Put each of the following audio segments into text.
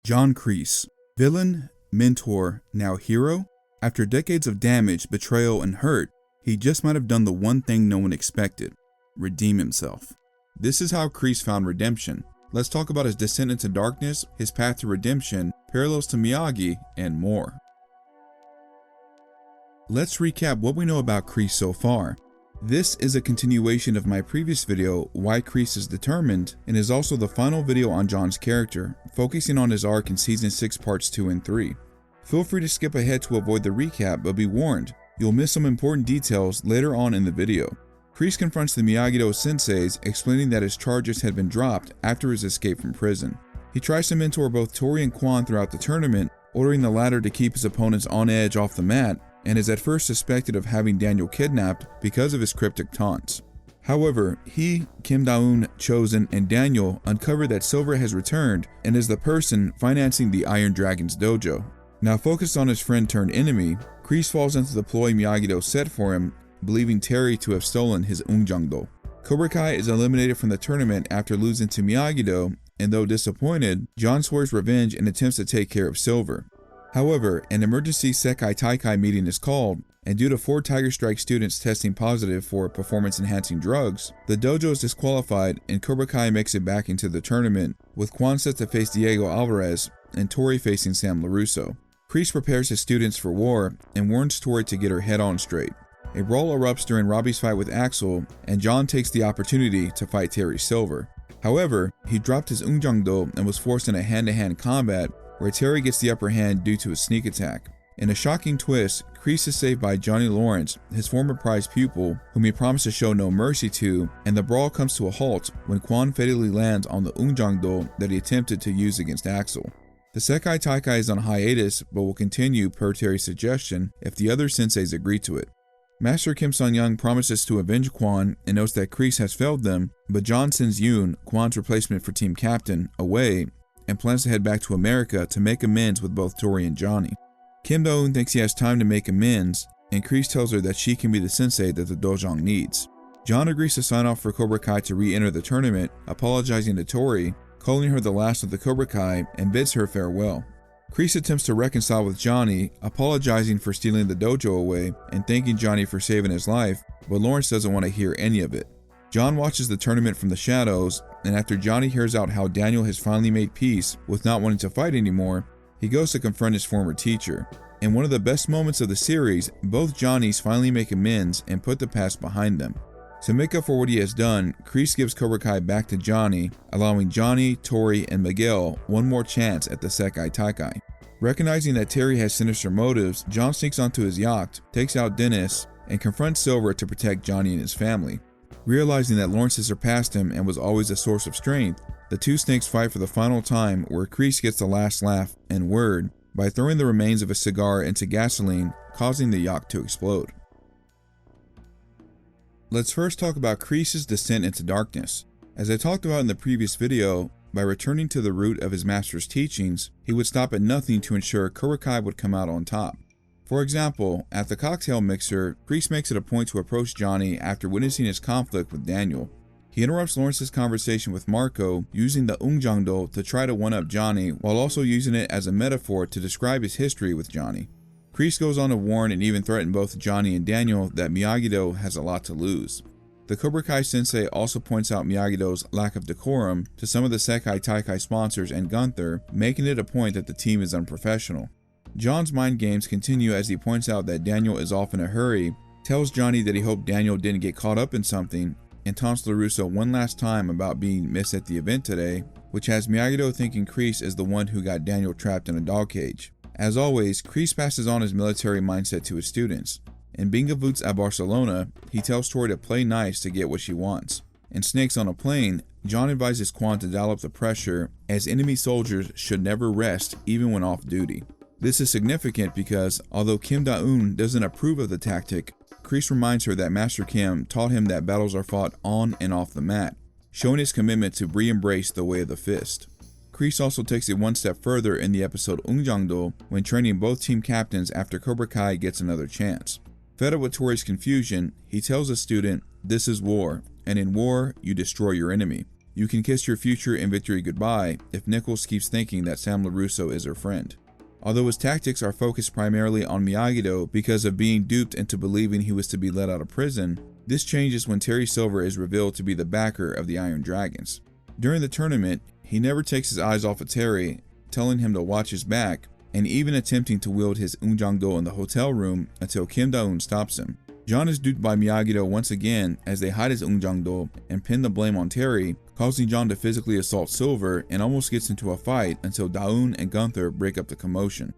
John Kreese, villain, mentor, now hero? After decades of damage, betrayal, and hurt, he just might have done the one thing no one expected: redeem himself. This is how Kreese found redemption. Let's talk about his descent into darkness, his path to redemption, parallels to Miyagi, and more. Let's recap what we know about Kreese so far. This is a continuation of my previous video, Why Kreese is Determined, and is also the final video on John's character, focusing on his arc in Season 6 Parts 2 and 3. Feel free to skip ahead to avoid the recap, but be warned, you'll miss some important details later on in the video. Kreese confronts the Miyagi-Do senseis, explaining that his charges had been dropped after his escape from prison. He tries to mentor both Tori and Quan throughout the tournament, ordering the latter to keep his opponents on edge off the mat, and is at first suspected of having Daniel kidnapped because of his cryptic taunts. However, he, Kim Da-eun, Chosen, and Daniel uncover that Silver has returned and is the person financing the Iron Dragon's dojo. Now focused on his friend turned enemy, Kreese falls into the ploy Miyagi-Do set for him, believing Terry to have stolen his Ungjang-Do. Cobra Kai is eliminated from the tournament after losing to Miyagi-Do, and though disappointed, John swears revenge and attempts to take care of Silver. However, an emergency Sekai Taikai meeting is called, and due to 4 Tiger Strike students testing positive for performance-enhancing drugs, the dojo is disqualified and Cobra Kai makes it back into the tournament, with Quan set to face Diego Alvarez and Tori facing Sam LaRusso. Kreese prepares his students for war and warns Tori to get her head on straight. A brawl erupts during Robbie's fight with Axel, and John takes the opportunity to fight Terry Silver. However, he dropped his Ungjang-Do and was forced in a hand-to-hand combat where Terry gets the upper hand due to a sneak attack. In a shocking twist, Kreese is saved by Johnny Lawrence, his former prize pupil, whom he promised to show no mercy to, and the brawl comes to a halt when Quan fatally lands on the Ungjang-Do that he attempted to use against Axel. The Sekai Taikai is on hiatus but will continue per Terry's suggestion if the other senseis agree to it. Master Kim Sun-young promises to avenge Quan and notes that Kreese has failed them, but John sends Yoon, Quan's replacement for team captain, away and plans to head back to America to make amends with both Tori and Johnny. Kim Do-eun thinks he has time to make amends, and Kreese tells her that she can be the sensei that the dojang needs. John agrees to sign off for Cobra Kai to re-enter the tournament, apologizing to Tori, calling her the last of the Cobra Kai, and bids her farewell. Kreese attempts to reconcile with Johnny, apologizing for stealing the dojo away and thanking Johnny for saving his life, but Lawrence doesn't want to hear any of it. John watches the tournament from the shadows, and after Johnny hears out how Daniel has finally made peace with not wanting to fight anymore, he goes to confront his former teacher. In one of the best moments of the series, both Johnnies finally make amends and put the past behind them. To make up for what he has done, Kreese gives Cobra Kai back to Johnny, allowing Johnny, Tori, and Miguel one more chance at the Sekai Taikai. Recognizing that Terry has sinister motives, John sneaks onto his yacht, takes out Dennis, and confronts Silver to protect Johnny and his family. Realizing that Lawrence has surpassed him and was always a source of strength, the two snakes fight for the final time where Kreese gets the last laugh and word by throwing the remains of a cigar into gasoline, causing the yacht to explode. Let's first talk about Kreese's descent into darkness. As I talked about in the previous video, by returning to the root of his master's teachings, he would stop at nothing to ensure Cobra Kai would come out on top. For example, at the cocktail mixer, Kreese makes it a point to approach Johnny after witnessing his conflict with Daniel. He interrupts Lawrence's conversation with Marco, using the Ungjang-Do to try to one-up Johnny while also using it as a metaphor to describe his history with Johnny. Kreese goes on to warn and even threaten both Johnny and Daniel that Miyagi-Do has a lot to lose. The Cobra Kai sensei also points out Miyagi-Do's lack of decorum to some of the Sekai Taikai sponsors and Gunther, making it a point that the team is unprofessional. John's mind games continue as he points out that Daniel is off in a hurry, tells Johnny that he hoped Daniel didn't get caught up in something, and taunts LaRusso one last time about being missed at the event today, which has Miyagi-Do thinking Kreese is the one who got Daniel trapped in a dog cage. As always, Kreese passes on his military mindset to his students. In Bingavoots at Barcelona, he tells Tori to play nice to get what she wants. In Snakes on a Plane, John advises Quan to dial up the pressure, as enemy soldiers should never rest even when off duty. This is significant because, although Kim Da-eun doesn't approve of the tactic, Kreese reminds her that Master Kim taught him that battles are fought on and off the mat, showing his commitment to re-embrace the way of the fist. Kreese also takes it one step further in the episode Ungjang-Do when training both team captains after Cobra Kai gets another chance. Fed up with Tori's confusion, he tells a student, "This is war, and in war, you destroy your enemy. You can kiss your future and victory goodbye if Nichols keeps thinking that Sam LaRusso is her friend. Although his tactics are focused primarily on Miyagi because of being duped into believing he was to be let out of prison, this changes when Terry Silver is revealed to be the backer of the Iron Dragons. During the tournament, he never takes his eyes off of Terry, telling him to watch his back, and even attempting to wield his Unjang-do in the hotel room until Kim Da-eun stops him. John is duped by Miyagi once again as they hide his Unjang-do and pin the blame on Terry, causing John to physically assault Silver and almost gets into a fight until Da-eun and Gunther break up the commotion.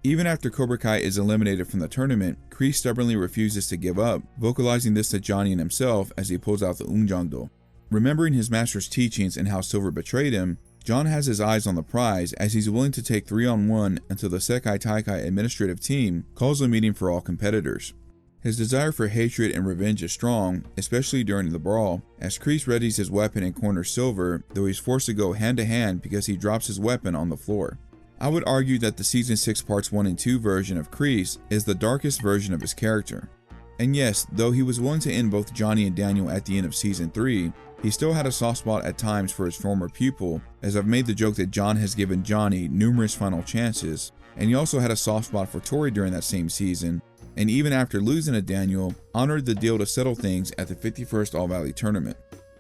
Even after Cobra Kai is eliminated from the tournament, Kreese stubbornly refuses to give up, vocalizing this to Johnny and himself as he pulls out the Unjang-do. Remembering his master's teachings and how Silver betrayed him, John has his eyes on the prize as he's willing to take 3-on-1 until the Sekai Taikai administrative team calls a meeting for all competitors. His desire for hatred and revenge is strong, especially during the brawl, as Kreese readies his weapon and corners Silver, though he's forced to go hand to hand because he drops his weapon on the floor. I would argue that the Season 6 Parts 1 and 2 version of Kreese is the darkest version of his character. And yes, though he was willing to end both Johnny and Daniel at the end of Season 3, he still had a soft spot at times for his former pupil, as I've made the joke that John has given Johnny numerous final chances, and he also had a soft spot for Tori during that same season, and even after losing to Daniel, honored the deal to settle things at the 51st All-Valley Tournament.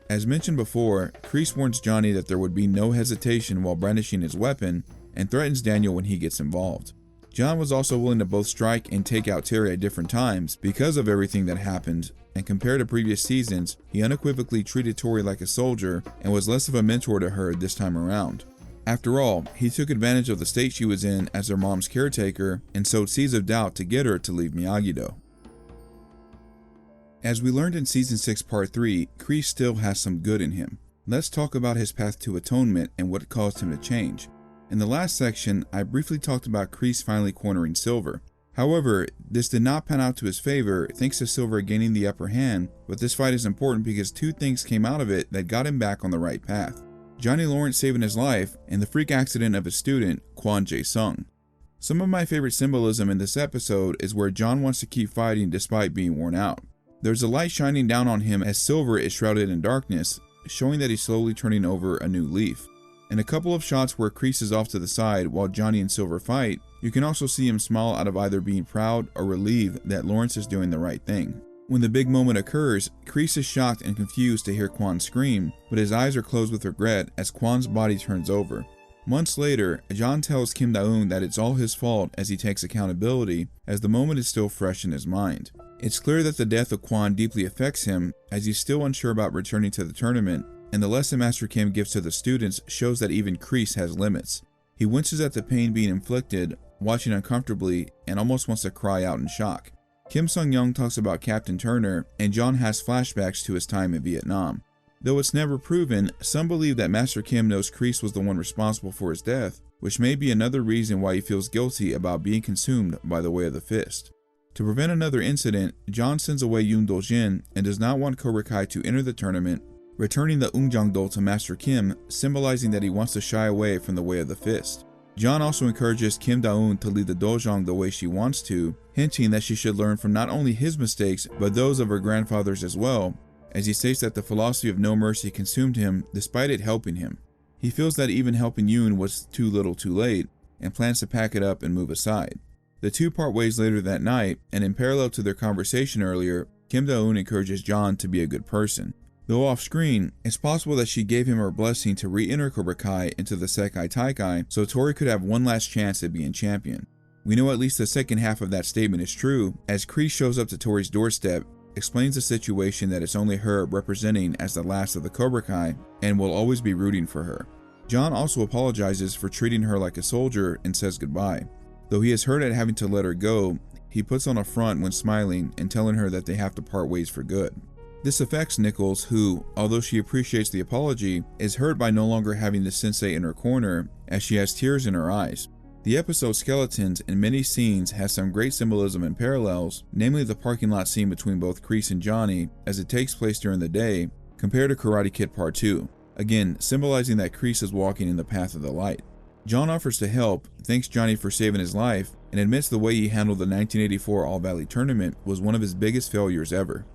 As mentioned before, Kreese warns Johnny that there would be no hesitation while brandishing his weapon, and threatens Daniel when he gets involved. John was also willing to both strike and take out Terry at different times because of everything that happened, and compared to previous seasons, he unequivocally treated Tori like a soldier and was less of a mentor to her this time around. After all, he took advantage of the state she was in as her mom's caretaker and sowed seeds of doubt to get her to leave Miyagi-Do. As we learned in Season 6 Part 3, Kreese still has some good in him. Let's talk about his path to atonement and what caused him to change. In the last section, I briefly talked about Kreese finally cornering Silver. However, this did not pan out to his favor thanks to Silver gaining the upper hand, but this fight is important because two things came out of it that got him back on the right path. Johnny Lawrence saving his life, and the freak accident of his student, Kwon Jae-sung. Some of my favorite symbolism in this episode is where John wants to keep fighting despite being worn out. There's a light shining down on him as Silver is shrouded in darkness, showing that he's slowly turning over a new leaf. In a couple of shots where Kreese is off to the side while Johnny and Silver fight, you can also see him smile out of either being proud or relieved that Lawrence is doing the right thing. When the big moment occurs, Kreese is shocked and confused to hear Kwon scream, but his eyes are closed with regret as Kwon's body turns over. Months later, John tells Kim Da-eun that it's all his fault as he takes accountability, as the moment is still fresh in his mind. It's clear that the death of Kwon deeply affects him, as he's still unsure about returning to the tournament, and the lesson Master Kim gives to the students shows that even Kreese has limits. He winces at the pain being inflicted, watching uncomfortably, and almost wants to cry out in shock. Kim Sung-young talks about Captain Turner, and John has flashbacks to his time in Vietnam. Though it's never proven, some believe that Master Kim knows Kreese was the one responsible for his death, which may be another reason why he feels guilty about being consumed by the way of the fist. To prevent another incident, John sends away Yoon Do-jin and does not want Cobra Kai to enter the tournament, returning the Unjang-do to Master Kim, symbolizing that he wants to shy away from the way of the fist. John also encourages Kim Da-eun to lead the dojang the way she wants to, hinting that she should learn from not only his mistakes but those of her grandfather's as well, as he states that the philosophy of no mercy consumed him despite it helping him. He feels that even helping Yoon was too little too late, and plans to pack it up and move aside. The two part ways later that night, and in parallel to their conversation earlier, Kim Da-eun encourages John to be a good person. Though off screen, it's possible that she gave him her blessing to re-enter Cobra Kai into the Sekai Taikai so Tori could have one last chance at being champion. We know at least the second half of that statement is true, as Kreese shows up to Tori's doorstep, explains the situation that it's only her representing as the last of the Cobra Kai, and will always be rooting for her. John also apologizes for treating her like a soldier and says goodbye. Though he is hurt at having to let her go, he puts on a front when smiling and telling her that they have to part ways for good. This affects Nichols, who, although she appreciates the apology, is hurt by no longer having the sensei in her corner, as she has tears in her eyes. The episode Skeletons in many scenes has some great symbolism and parallels, namely the parking lot scene between both Kreese and Johnny as it takes place during the day, compared to Karate Kid Part 2, again symbolizing that Kreese is walking in the path of the light. John offers to help, thanks Johnny for saving his life, and admits the way he handled the 1984 All-Valley Tournament was one of his biggest failures ever.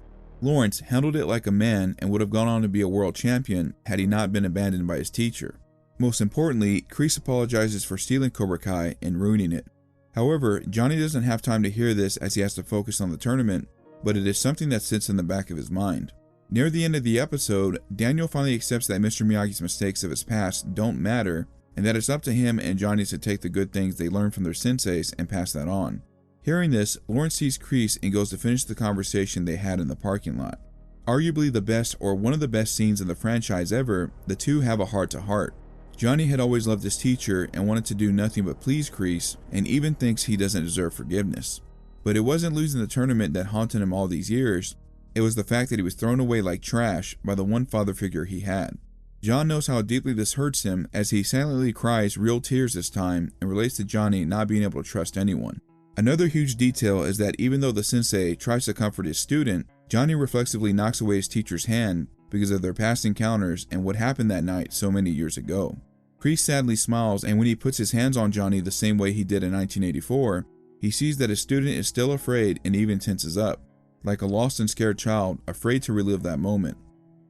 Lawrence handled it like a man and would have gone on to be a world champion had he not been abandoned by his teacher. Most importantly, Kreese apologizes for stealing Cobra Kai and ruining it. However, Johnny doesn't have time to hear this as he has to focus on the tournament, but it is something that sits in the back of his mind. Near the end of the episode, Daniel finally accepts that Mr. Miyagi's mistakes of his past don't matter, and that it's up to him and Johnny to take the good things they learned from their senseis and pass that on. Hearing this, Lawrence sees Kreese and goes to finish the conversation they had in the parking lot. Arguably the best or one of the best scenes in the franchise ever, the two have a heart-to-heart. Johnny had always loved his teacher and wanted to do nothing but please Kreese, and even thinks he doesn't deserve forgiveness. But it wasn't losing the tournament that haunted him all these years, it was the fact that he was thrown away like trash by the one father figure he had. John knows how deeply this hurts him as he silently cries real tears this time and relates to Johnny not being able to trust anyone. Another huge detail is that even though the sensei tries to comfort his student, Johnny reflexively knocks away his teacher's hand because of their past encounters and what happened that night so many years ago. Kreese sadly smiles, and when he puts his hands on Johnny the same way he did in 1984, he sees that his student is still afraid and even tenses up, like a lost and scared child afraid to relive that moment.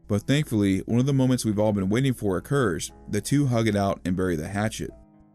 But thankfully, one of the moments we've all been waiting for occurs. The two hug it out and bury the hatchet.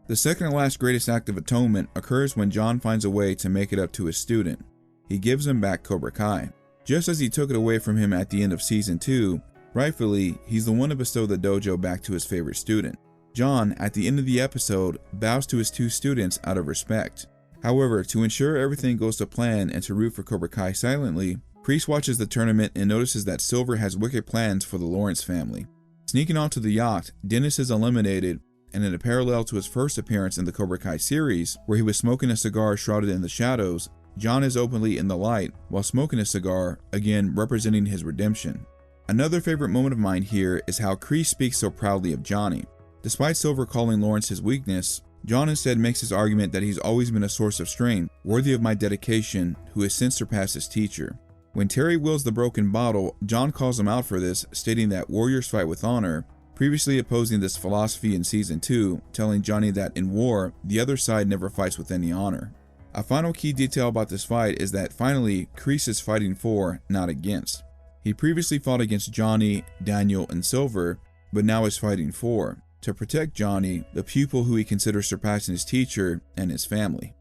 The second and last greatest act of atonement occurs when John finds a way to make it up to his student. He gives him back Cobra Kai. Just as he took it away from him at the end of Season 2, rightfully, he's the one to bestow the dojo back to his favorite student. John, at the end of the episode, bows to his two students out of respect. However, to ensure everything goes to plan and to root for Cobra Kai silently, Kreese watches the tournament and notices that Silver has wicked plans for the Lawrence family. Sneaking onto the yacht, Dennis is eliminated, and in a parallel to his first appearance in the Cobra Kai series, where he was smoking a cigar shrouded in the shadows, John is openly in the light while smoking a cigar, again representing his redemption. Another favorite moment of mine here is how Kreese speaks so proudly of Johnny. Despite Silver calling Lawrence his weakness, John instead makes his argument that he's always been a source of strength, worthy of my dedication, who has since surpassed his teacher. When Terry wields the broken bottle, John calls him out for this, stating that warriors fight with honor, previously opposing this philosophy in Season 2, telling Johnny that in war, the other side never fights with any honor. A final key detail about this fight is that finally, Kreese is fighting for, not against. He previously fought against Johnny, Daniel, and Silver, but now is fighting for, to protect Johnny, the pupil who he considers surpassing his teacher and his family.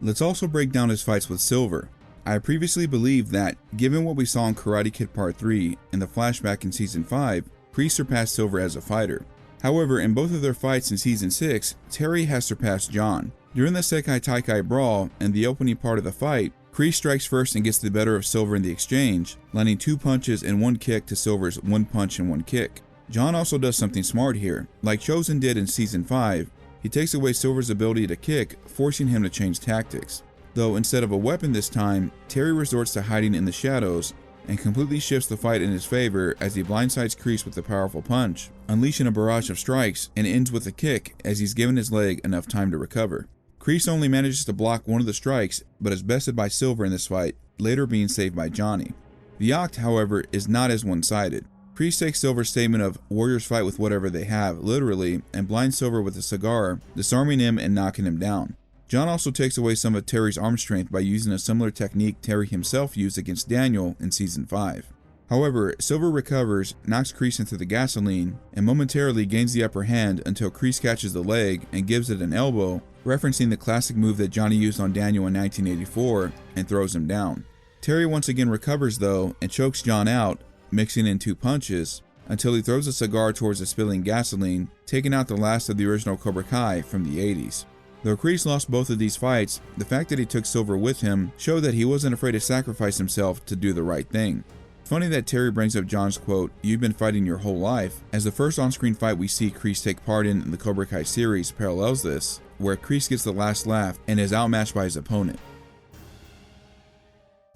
Let's also break down his fights with Silver. I previously believed that, given what we saw in Karate Kid Part 3 and the flashback in Season 5, Kreese surpassed Silver as a fighter. However, in both of their fights in Season 6, Terry has surpassed John. During the Sekai Taikai Brawl and the opening part of the fight, Kreese strikes first and gets the better of Silver in the exchange, landing 2 punches and 1 kick to Silver's 1 punch and 1 kick. John also does something smart here. Like Chosen did in Season 5, he takes away Silver's ability to kick, forcing him to change tactics. Though instead of a weapon this time, Terry resorts to hiding in the shadows and completely shifts the fight in his favor as he blindsides Kreese with a powerful punch, unleashing a barrage of strikes, and ends with a kick as he's given his leg enough time to recover. Kreese only manages to block one of the strikes, but is bested by Silver in this fight, later being saved by Johnny. The act, however, is not as one-sided. Kreese takes Silver's statement of warriors fight with whatever they have literally and blinds Silver with a cigar, disarming him and knocking him down. John also takes away some of Terry's arm strength by using a similar technique Terry himself used against Daniel in Season 5. However, Silver recovers, knocks Kreese into the gasoline, and momentarily gains the upper hand until Kreese catches the leg and gives it an elbow, referencing the classic move that Johnny used on Daniel in 1984, and throws him down. Terry once again recovers though and chokes John out, mixing in 2 punches, until he throws a cigar towards the spilling gasoline, taking out the last of the original Cobra Kai from the 80s. Though Kreese lost both of these fights, the fact that he took Silver with him showed that he wasn't afraid to sacrifice himself to do the right thing. Funny that Terry brings up John's quote, "You've been fighting your whole life," as the first on-screen fight we see Kreese take part in the Cobra Kai series parallels this, where Kreese gets the last laugh and is outmatched by his opponent.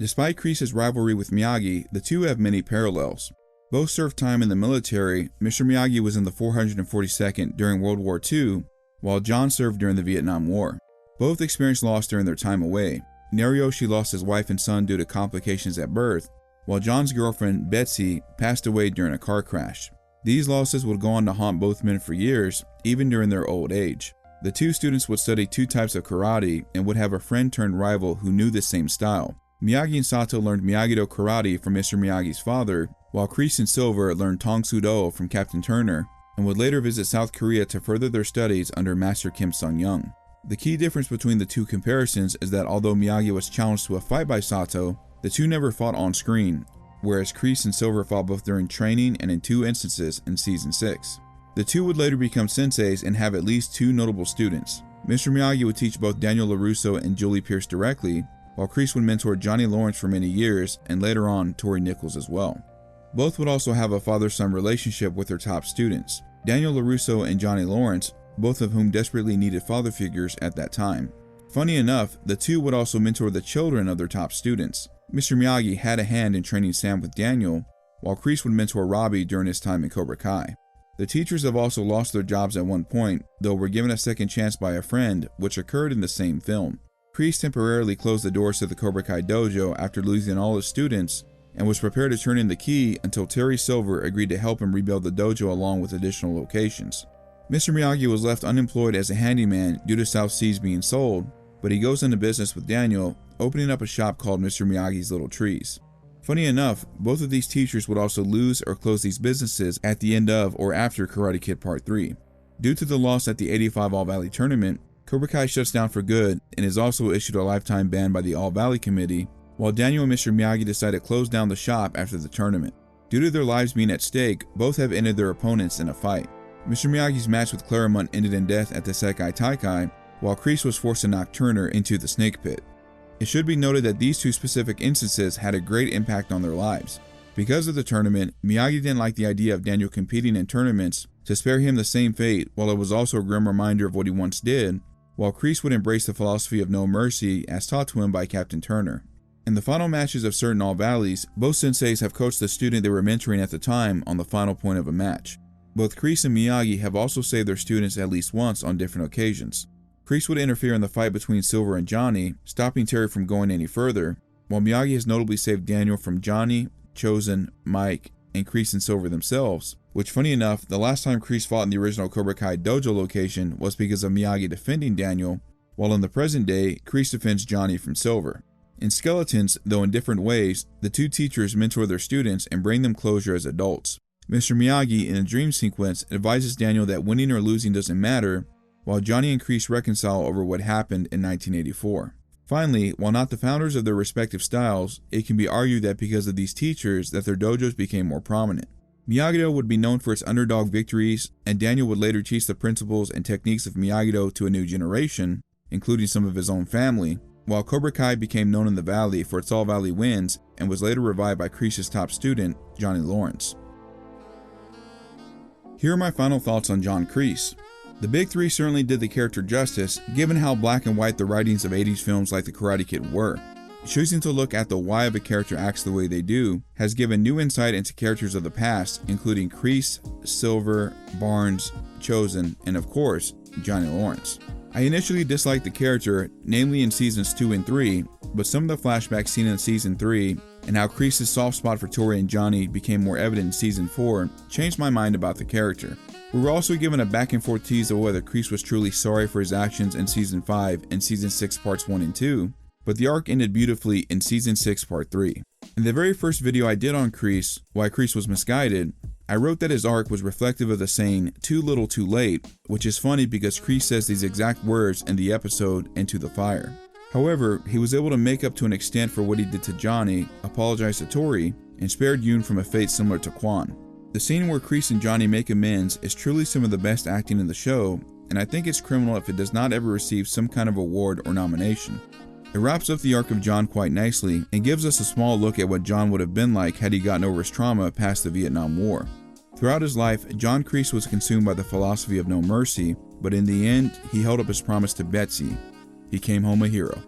Despite Kreese's rivalry with Miyagi, the two have many parallels. Both served time in the military. Mr. Miyagi was in the 442nd during World War II, while John served during the Vietnam War. Both experienced loss during their time away. Nariyoshi lost his wife and son due to complications at birth, while John's girlfriend, Betsy, passed away during a car crash. These losses would go on to haunt both men for years, even during their old age. The two students would study 2 types of karate and would have a friend turned rival who knew the same style. Miyagi and Sato learned Miyagi-Do karate from Mr. Miyagi's father, while Kreese and Silver learned Tong Soo-Do from Captain Turner, and would later visit South Korea to further their studies under Master Kim Sung-young. The key difference between the two comparisons is that although Miyagi was challenged to a fight by Sato, the two never fought on screen, whereas Kreese and Silver fought both during training and in 2 instances in Season 6. The two would later become senseis and have at least 2 notable students. Mr. Miyagi would teach both Daniel LaRusso and Julie Pierce directly, while Kreese would mentor Johnny Lawrence for many years, and later on Tori Nichols as well. Both would also have a father-son relationship with their top students, Daniel LaRusso and Johnny Lawrence, both of whom desperately needed father figures at that time. Funny enough, the two would also mentor the children of their top students. Mr. Miyagi had a hand in training Sam with Daniel, while Kreese would mentor Robbie during his time in Cobra Kai. The teachers have also lost their jobs at one point, though were given a second chance by a friend, which occurred in the same film. Kreese temporarily closed the doors to the Cobra Kai dojo after losing all his students, and was prepared to turn in the key until Terry Silver agreed to help him rebuild the dojo along with additional locations. Mr. Miyagi was left unemployed as a handyman due to South Seas being sold, but he goes into business with Daniel, opening up a shop called Mr. Miyagi's Little Trees. Funny enough, both of these teachers would also lose or close these businesses at the end of or after Karate Kid Part 3. Due to the loss at the '85 All-Valley Tournament, Cobra Kai shuts down for good and is also issued a lifetime ban by the All-Valley Committee, while Daniel and Mr. Miyagi decide to close down the shop after the tournament. Due to their lives being at stake, both have ended their opponents in a fight. Mr. Miyagi's match with Claremont ended in death at the Sekai Taikai, while Kreese was forced to knock Turner into the snake pit. It should be noted that these 2 specific instances had a great impact on their lives. Because of the tournament, Miyagi didn't like the idea of Daniel competing in tournaments to spare him the same fate, while it was also a grim reminder of what he once did, while Kreese would embrace the philosophy of no mercy as taught to him by Captain Turner. In the final matches of certain All-Valleys, both senseis have coached the student they were mentoring at the time on the final point of a match. Both Kreese and Miyagi have also saved their students at least once on different occasions. Kreese would interfere in the fight between Silver and Johnny, stopping Terry from going any further, while Miyagi has notably saved Daniel from Johnny, Chosen, Mike, and Kreese and Silver themselves, which funny enough, the last time Kreese fought in the original Cobra Kai dojo location was because of Miyagi defending Daniel, while in the present day, Kreese defends Johnny from Silver. In Skeletons, though in different ways, the 2 teachers mentor their students and bring them closure as adults. Mr. Miyagi, in a dream sequence, advises Daniel that winning or losing doesn't matter, while Johnny and Kreese reconcile over what happened in 1984. Finally, while not the founders of their respective styles, it can be argued that because of these teachers that their dojos became more prominent. Miyagi-Do would be known for its underdog victories, and Daniel would later teach the principles and techniques of Miyagi-Do to a new generation, including some of his own family, while Cobra Kai became known in the Valley for its All-Valley wins and was later revived by Kreese's top student, Johnny Lawrence. Here are my final thoughts on John Kreese. The big 3 certainly did the character justice, given how black and white the writings of 80s films like The Karate Kid were. Choosing to look at the why of a character acts the way they do has given new insight into characters of the past, including Kreese, Silver, Barnes, Chosen, and of course, Johnny Lawrence. I initially disliked the character, namely in seasons 2 and 3, but some of the flashbacks seen in season 3 and how Kreese's soft spot for Tori and Johnny became more evident in season 4 changed my mind about the character. We were also given a back and forth tease of whether Kreese was truly sorry for his actions in season 5 and season 6 parts 1 and 2, but the arc ended beautifully in season 6 part 3. In the very first video I did on Kreese, Why Kreese Was Misguided, I wrote that his arc was reflective of the saying, "too little too late," which is funny because Kreese says these exact words in the episode Into the Fire. However, he was able to make up to an extent for what he did to Johnny, apologize to Tori, and spared Yoon from a fate similar to Quan. The scene where Kreese and Johnny make amends is truly some of the best acting in the show, and I think it's criminal if it does not ever receive some kind of award or nomination. It wraps up the arc of John quite nicely and gives us a small look at what John would have been like had he gotten over his trauma past the Vietnam War. Throughout his life, John Kreese was consumed by the philosophy of no mercy, but in the end, he held up his promise to Betsy. He came home a hero.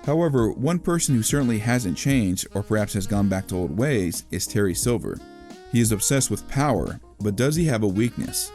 However, one person who certainly hasn't changed, or perhaps has gone back to old ways, is Terry Silver. He is obsessed with power, but does he have a weakness?